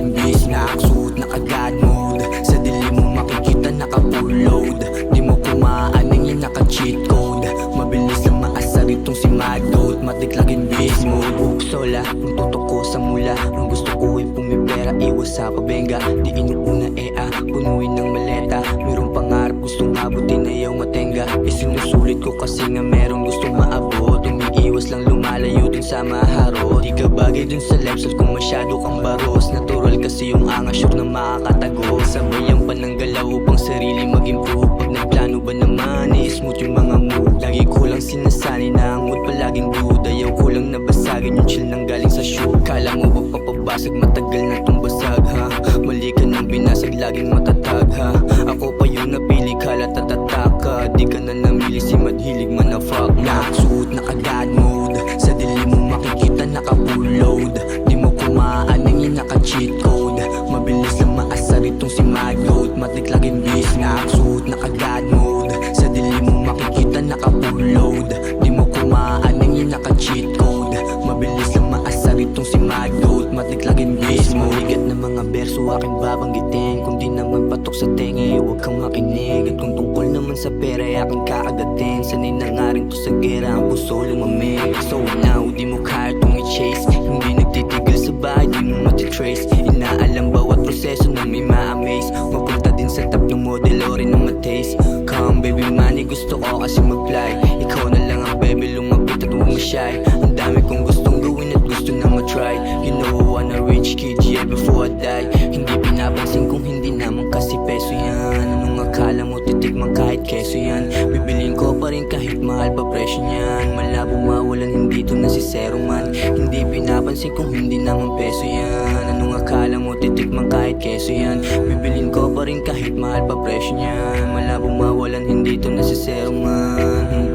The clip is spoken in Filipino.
laging bis. Nakasuot naka-God mode, sa dilim mo makikita naka-full load. Di mo kumaaning yung naka-cheat code. Mabilis lang maasar itong si Magdot, matik laging bis mode. Sola, ang tutok ko sa mula. Ang gusto ko ay pumipera, iwas sa pabenga. Di inuuna punuin ng maleta. Merong pangarap gustong abutin, ayaw matenga. Isinusulit ko kasi nga merong gustong maabot. Umiiwas lang lumalayo dun sa maharo. Di ka bagay dun sa lepsot kung masyado kang baros. Natural kasi yung angas, sure na makakatago. Sabayan pa ng galaw upang sarili mag-improve. Pag nagplano ba naman, i-smooth yung mga move. Lagi ko lang sinasani na ang mood palaging good. Ayaw ko lang nabasagin yung chill nang galing sa shoe. Kala mo ba papabasag, matagal na tong basag ha. Mali ka nang binasag, laging matatag ha. Ako pa yung napili, kala tatatak ka. Di ka na namili, si madhilig man na fuck. Nakasuot naka-God mode, sa dilim mo makikita naka-full load. Di mo kumaaning yung naka-cheat code. Mabilis lang maasar itong si Magdot, matik laging bis. Nakasuot naka-God mode, sa dilim mo makikita naka-full load. Di mo kumaaning yung naka-cheat code. Mabilis lang maasar itong si Magdot, matik laging bis. Mabigat na mga berso aking babanggitin. Kung di naman patok sa tenga, huwag kang makinig. At kung tungkol naman sa pera, aking kakagatin. Sanay na nga rin to sa gera, ang puso lumamig. So now, di mo kaya itong i-chase. Hindi nagtitigil sa bahay, di mo matitrace. Inaalam bawat proseso na may ma-amaze. Mapunta din sa top ng model o rin ng ma-taste. Come baby money, gusto ko kasi mag-fly. Ikaw na lang ang baby, lumapit at huwag ma-shy. Ang dami kong gustong gawin at gusto na ma-try. You know I'm a rich kid, yeah, before I die. Hindi pinapansin kung hindi naman kasi peso yan. Anong akala mo titikman kahit keso yan? Bibilin ko pa rin kahit mahal pa presyo niyan. Malabo mawalan, hindi to na si zero man. Hindi pinapansin kung hindi naman peso yan. Anong akala mo titikman kahit keso yan? Bibilin ko pa rin kahit mahal pa presyo niyan. Malabo mawalan, hindi to na si zero man.